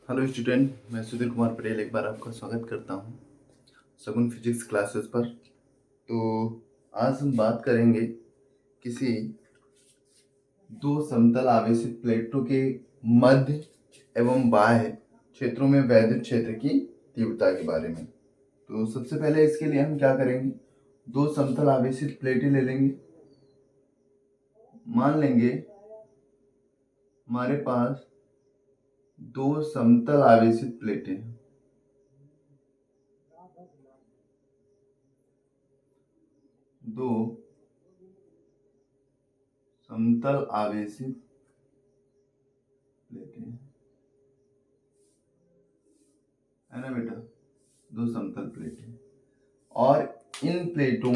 Hello student, मैं सुधीर कुमार पटेल एक बार आपका स्वागत करता हूं सगुन फिजिक्स क्लासेस पर। तो आज हम बात करेंगे किसी दो समतल आवेशित प्लेटों के मध्य एवं बाह्य क्षेत्रों में वैद्युत क्षेत्र की तीव्रता के बारे में। तो सबसे पहले इसके लिए हम क्या करेंगे, दो समतल आवेशित प्लेटें ले लेंगे। मान लेंगे हमारे पास दो समतल आवेशित प्लेटें हैं। दो समतल आवेशित प्लेटें है ना बेटा, दो समतल प्लेटें, और इन प्लेटों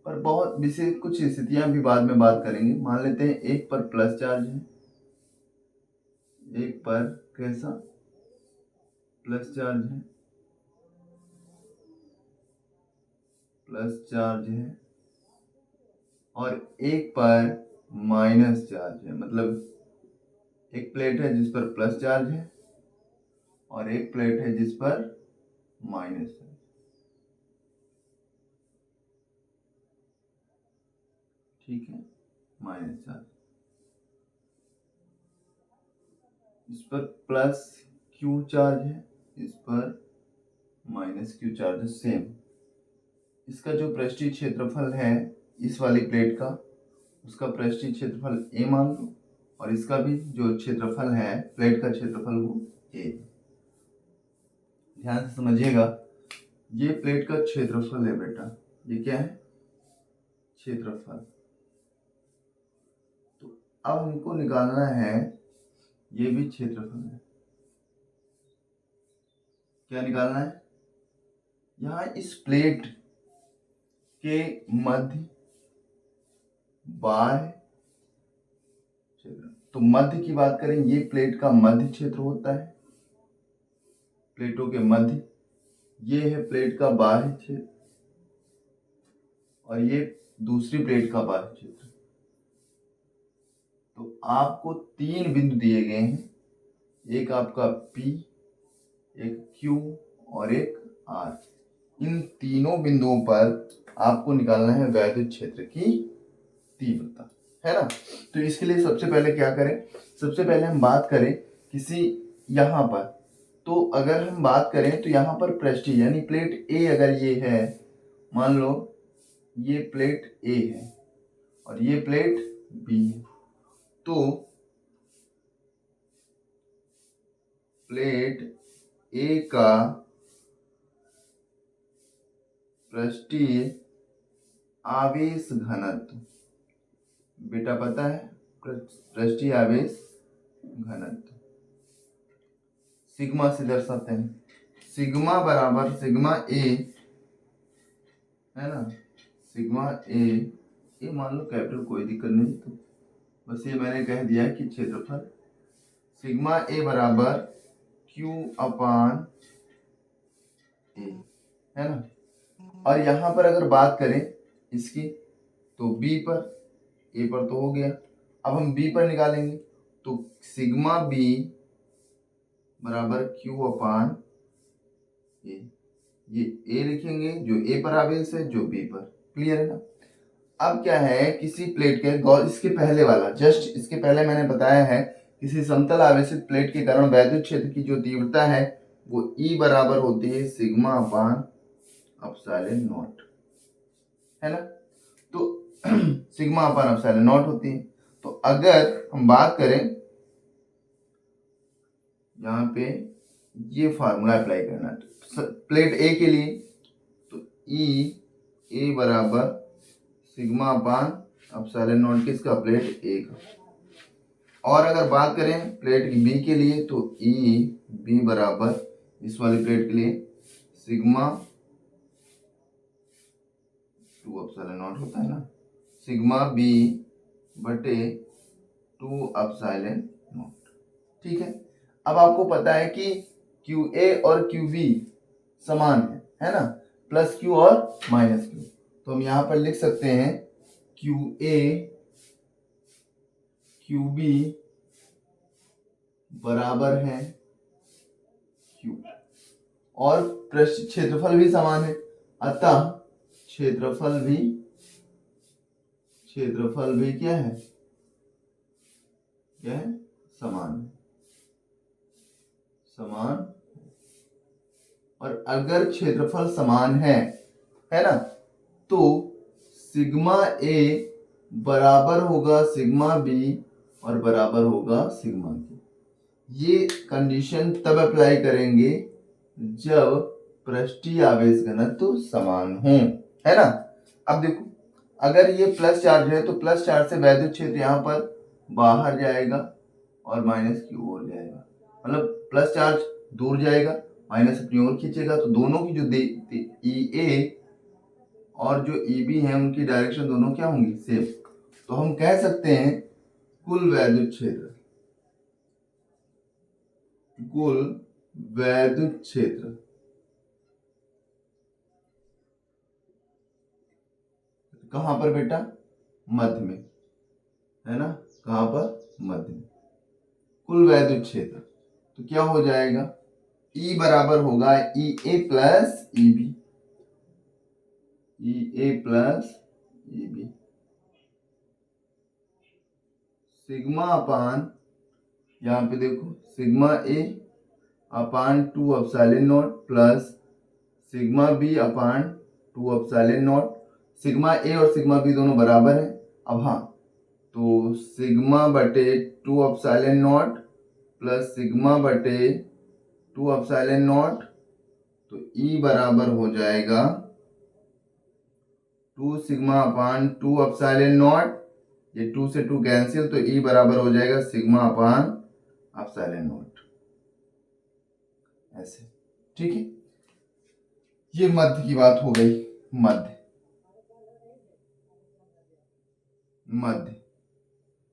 पर बहुत विशेष कुछ स्थितियां भी बाद में बात करेंगे। मान लेते हैं एक पर प्लस चार्ज है, एक पर कैसा प्लस चार्ज है, प्लस चार्ज है, और एक पर माइनस चार्ज है। मतलब एक प्लेट है जिस पर प्लस चार्ज है और एक प्लेट है जिस पर माइनस चार्ज। ठीक है, माइनस चार्ज, इस पर प्लस क्यू चार्ज है, इस पर माइनस क्यू चार्ज है। सेम इसका जो पृष्ठीय क्षेत्रफल है इस वाली प्लेट का, उसका पृष्ठीय क्षेत्रफल ए मान लो, और इसका भी जो क्षेत्रफल है प्लेट का क्षेत्रफल वो ए। ध्यान से समझिएगा, ये प्लेट का क्षेत्रफल है बेटा, ये क्या है, क्षेत्रफल। तो अब हमको निकालना है, ये भी क्षेत्रफल है, क्या निकालना है, यहाँ इस प्लेट के मध्य बाह्य क्षेत्र। तो मध्य की बात करें, ये प्लेट का मध्य क्षेत्र होता है, प्लेटों के मध्य। ये है प्लेट का बाह्य क्षेत्र और ये दूसरी प्लेट का बाह्य क्षेत्र। तो आपको तीन बिंदु दिए गए हैं, एक आपका P, एक Q और एक R। इन तीनों बिंदुओं पर आपको निकालना है वैद्युत क्षेत्र की तीव्रता, है ना। तो इसके लिए सबसे पहले क्या करें, सबसे पहले हम बात करें किसी यहाँ पर। तो अगर हम बात करें तो यहाँ पर पृष्ठीय यानी प्लेट ए, अगर ये है, मान लो ये प्लेट ए है और ये प्लेट बी है, तो प्लेट ए का पृष्ठीय आवेश घनत्व बेटा पता है, पृष्ठीय आवेश घनत्व सिग्मा से दर्शाते हैं। सिग्मा बराबर सिग्मा ए, है ना, सिग्मा ए मान लो कैपिटल, कोई दिक्कत नहीं। तो बस ये मैंने कह दिया कि क्षेत्रफल सिग्मा ए बराबर क्यू अपान ए, है ना। और यहां पर अगर बात करें इसकी, तो बी पर, ए पर तो हो गया, अब हम बी पर निकालेंगे। तो सिग्मा बी बराबर क्यू अपान ए, ये ए लिखेंगे जो ए पर आवेश है, जो बी पर। क्लियर है ना। अब क्या है, किसी प्लेट के इसके पहले वाला, जस्ट इसके पहले मैंने बताया है, किसी समतल आवेशित प्लेट के कारण वैद्युत क्षेत्र की जो तीव्रता है वो E बराबर होती है सिग्मा अपान एप्सिलॉन नॉट, है ना। तो सिग्मा अपान एप्सिलॉन नॉट होती है। तो अगर हम बात करें यहाँ पे ये फार्मूला अप्लाई करना है तो प्लेट ए के लिए, तो ए बराबर सिग्मा अपान एप्सिलॉन नॉट किसका, प्लेट ए का। और अगर बात करें प्लेट बी के लिए, तो बी बराबर इस वाली प्लेट के लिए सिग्मा 2 एप्सिलॉन नॉट होता है ना, सिग्मा बी बटे 2 एप्सिलॉन नॉट। ठीक है, अब आपको पता है कि क्यू ए और क्यू बी समान है ना, प्लस क्यू और माइनस क्यू। तो हम यहां पर लिख सकते हैं क्यू ए क्यू बी बराबर है और पृष्ठ क्षेत्रफल भी समान है, अतः क्षेत्रफल भी क्या है समान। और अगर क्षेत्रफल समान है ना, तो सिग्मा ए बराबर होगा सिग्मा बी और बराबर होगा सिग्मा के। ये कंडीशन तब अप्लाई करेंगे जब पृष्ठीय आवेश घनत्व समान हो, है ना। अब देखो, अगर ये प्लस चार्ज है तो प्लस चार्ज से वैद्युत क्षेत्र यहाँ पर बाहर जाएगा और माइनस की ओर जाएगा, मतलब प्लस चार्ज दूर जाएगा, माइनस अपनी ओर खींचेगा, तो दोनों की जो ई ए और जो ई बी है उनकी डायरेक्शन दोनों क्या होंगी, सेम। तो हम कह सकते हैं कुल वैद्युत क्षेत्र कहां पर बेटा, मध्य में, है ना, कहां पर, मध्य में। कुल वैद्युत क्षेत्र तो क्या हो जाएगा, E बराबर होगा E A plus E B, sigma upon, यहाँ पे देखो sigma A upon 2 epsilon nought plus sigma B upon 2 epsilon nought. Sigma A और सिग्मा बी दोनों बराबर हैं। अब हाँ, तो सिग्मा बटे 2 एप्सिलॉन नॉट प्लस सिग्मा बटे 2 एप्सिलॉन नॉट, तो ई बराबर हो जाएगा 2 सिग्मा अपान 2 एप्सिलॉन नॉट, ये 2 से 2 कैंसिल, तो ई बराबर हो जाएगा सिग्मा अपान एप्सिलॉन नॉट, ऐसे, ठीक है। ये मध्य की बात हो गई, मध्य।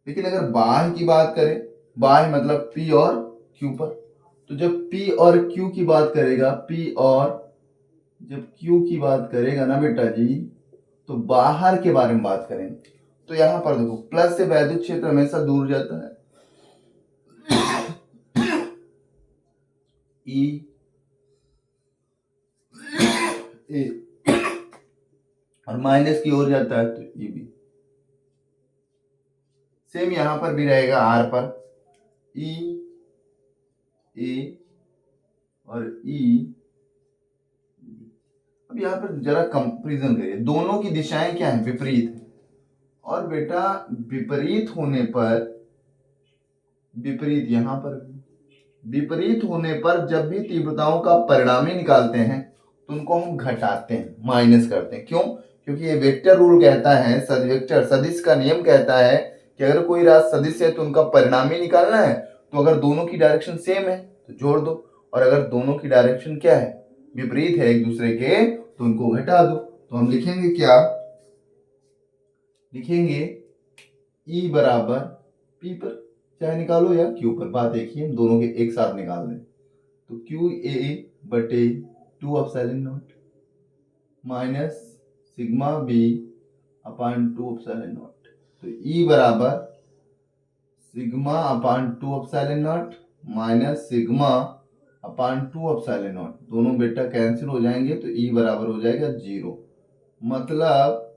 लेकिन अगर बाह्य की बात करें, बाह्य मतलब P और Q पर, तो जब P और Q की बात करेगा, जब Q की बात करेगा ना बेटा जी, तो बाहर के बारे में बात करेंगे। तो यहां पर देखो, प्लस से वैद्युत क्षेत्र हमेशा दूर जाता है, E ए, और माइनस की ओर जाता है तो ई बी। सेम यहां पर भी रहेगा, आर पर ई ए और ई। अब यहां पर जरा कंपैरिजन करिए, दोनों की दिशाएं क्या है, विपरीत है। और बेटा विपरीत होने पर, विपरीत यहां पर, विपरीत होने पर जब भी तीव्रताओं का परिणामी निकालते हैं तो उनको हम घटाते हैं, माइनस करते हैं। क्यों? क्योंकि ये वेक्टर रूल कहता है, वेक्टर सदिश का नियम कहता है कि अगर कोई राशि सदिश है तो उनका परिणामी निकालना है, तो अगर दोनों की डायरेक्शन सेम है तो जोड़ दो, और अगर दोनों की डायरेक्शन क्या है, विपरीत है एक दूसरे के, तो उनको घटा दो। तो हम लिखेंगे क्या, लिखेंगे E बराबर P पर, चाहे निकालो या Q पर, बात एक ही है, दोनों के एक साथ निकाल दें। तो क्यू ए बटे 2 epsilon naught minus sigma B upon 2 epsilon naught, तो E बराबर sigma upon 2 epsilon naught minus sigma upon 2 epsilon naught, दोनों बेटा कैंसिल हो जाएंगे, तो E बराबर हो जाएगा 0। मतलब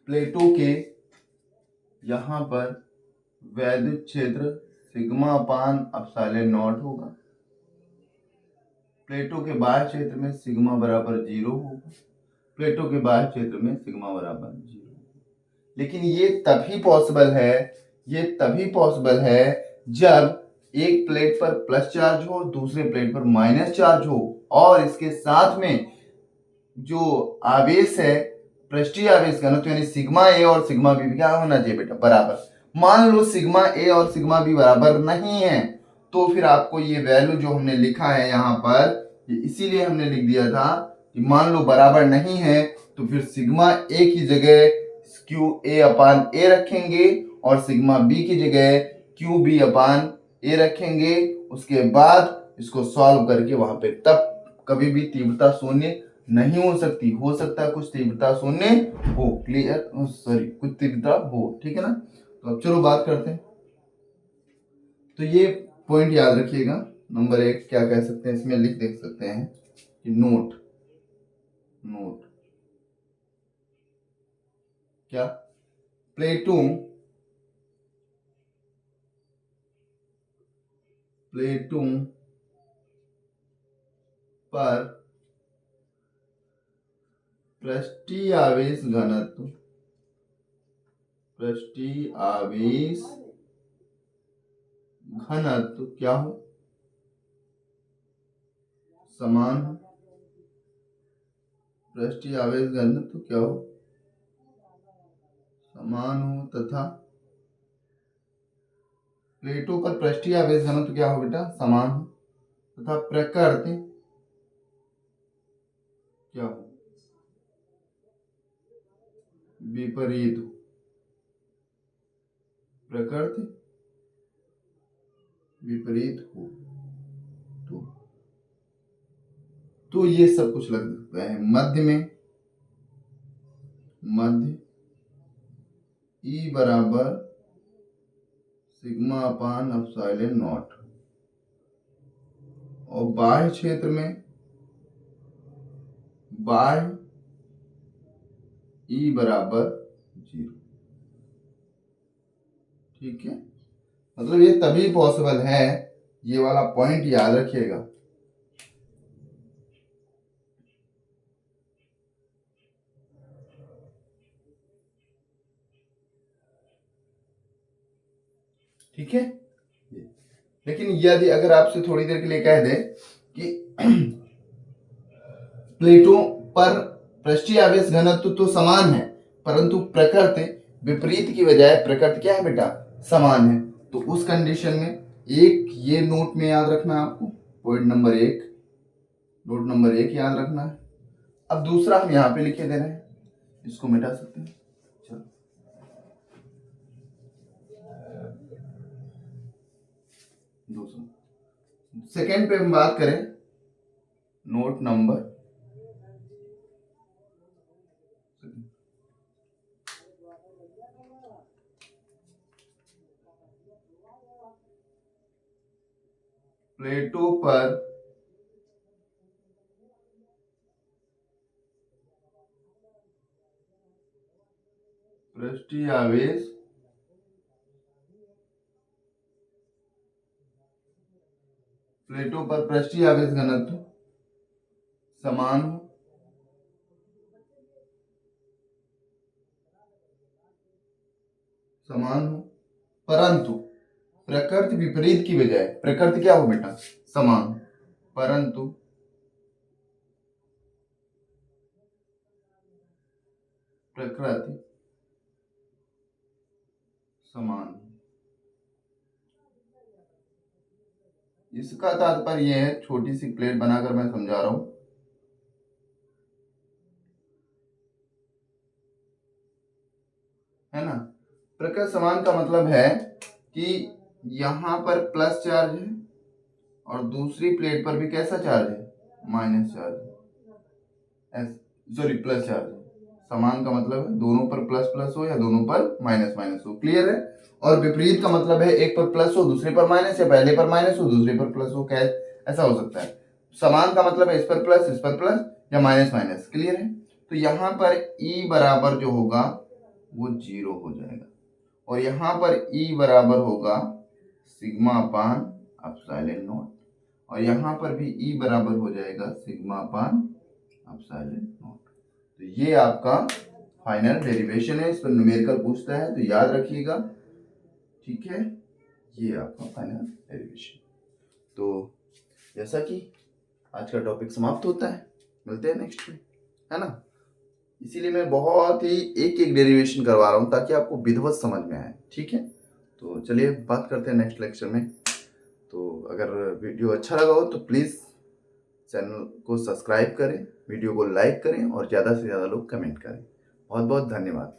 प्लेटों के यहां पर वैद्युत क्षेत्र सिग्मा अपान एप्सिलॉन नॉट होगा, प्लेटों के बाह्य क्षेत्र में सिग्मा बराबर 0 होगा, प्लेटों के बाह्य क्षेत्र में सिग्मा बराबर 0। लेकिन ये तभी पॉसिबल है जब एक प्लेट पर प्लस चार्ज हो, दूसरे प्लेट पर माइनस चार्ज हो, और इसके साथ में जो आवेश है, पृष्ठीय आवेश घनत्व यानी सिग्मा ए और सिग्मा बी क्या होना चाहिए बेटा, बराबर। मान लो सिग्मा ए और सिग्मा बी बराबर नहीं है, तो फिर आपको ये वैल्यू जो हमने लिखा है यहाँ पर, इसीलिए हमने लिख दिया था कि मान लो बराबर नहीं है, तो फिर सिग्मा ए की जगह क्यू ए अपान ए रखेंगे और सिग्मा बी की जगह क्यू बी अपान ए रखेंगे। उसके बाद इसको सॉल्व करके वहां पे तब कभी भी तीव्रता शून्य नहीं हो सकती, हो सकता है कुछ तीव्रता शून्य हो, क्लियर, सॉरी कुछ तीव्रता हो, ठीक है ना। तो अब चलो बात करते हैं। तो ये पॉइंट याद रखिएगा। नंबर 1 क्या कह सकते हैं, इसमें लिख देख सकते हैं कि नोट क्या, प्लेटो पर पृष्ठीय आवेश घनत्व क्या हो, समान हो। पृष्ठीय आवेश घनत्व क्या हो, समान हो तथा प्लेटों पर पृष्ठीय आवेश घनत्व क्या हो बेटा, समान हो तथा प्रकृति क्या हो, विपरीत हो। प्रकृति विपरीत हो तो ये सब कुछ लग सकता है। मध्य E बराबर सिग्मा अपान एप्सिलॉन नॉट, और बाह्य क्षेत्र में बाह्य E बराबर 0। ठीक है, मतलब ये तभी पॉसिबल है, ये वाला पॉइंट याद रखिएगा। ठीक है, लेकिन यदि अगर आपसे थोड़ी देर के लिए कह दे कि प्लेटों पर पृष्ठीय आवेश घनत्व तो समान है, परंतु प्रकृति विपरीत की बजाय प्रकृति क्या है बेटा, समान है, तो उस कंडीशन में एक ये नोट में याद रखना है आपको, पॉइंट नंबर 1, नोट नंबर 1 याद रखना है। अब दूसरा हम यहाँ पे लिखे दे रहे हैं, इसको मिटा सकते हैं। चलो दूसरा सेकेंड पे हम बात करें, नोट नंबर प्लेटों पर पृष्ठीय आवेश घनत्व समान हो, परंतु प्रकृति विपरीत की बजाय प्रकृति क्या हो बेटा, समान, परंतु प्रकृति समान। इसका तात्पर्य यह है, छोटी सी प्लेट बनाकर मैं समझा रहा हूं, है ना। प्रकृति समान का मतलब है कि यहां पर प्लस चार्ज है और दूसरी प्लेट पर भी कैसा चार्ज है, minus charge, sorry plus charge है। समान का मतलब है दोनों पर प्लस प्लस हो या दोनों पर माइनस माइनस हो, क्लियर है। और विपरीत का मतलब है एक पर प्लस हो दूसरे पर माइनस, या पहले पर माइनस हो दूसरे पर प्लस हो, क्या ऐसा हो सकता है। समान का मतलब है इस पर प्लस या माइनस माइनस, क्लियर है। तो यहाँ पर E बराबर जो होगा वो 0 हो जाएगा, और यहाँ पर E बराबर होगा सिग्मा अपान एप्सिलॉन नॉट, और यहाँ पर भी E बराबर हो जाएगा सिग्मा अपान एप्सिलॉन नॉट। तो ये आपका फाइनल डेरिवेशन है, इस पर न्यूमेरिकल पूछता है तो याद रखिएगा, ठीक है। ये आपका फाइनल डेरिवेशन। तो जैसा कि आज का टॉपिक समाप्त होता है, मिलते हैं नेक्स्ट में, है ना। इसीलिए मैं बहुत ही एक एक डेरिवेशन करवा रहा हूँ ताकि आपको विधिवत समझ में आए, ठीक है। तो चलिए बात करते हैं नेक्स्ट लेक्चर में। तो अगर वीडियो अच्छा लगा हो तो प्लीज़ चैनल को सब्सक्राइब करें, वीडियो को लाइक करें और ज़्यादा से ज़्यादा लोग कमेंट करें। बहुत बहुत धन्यवाद।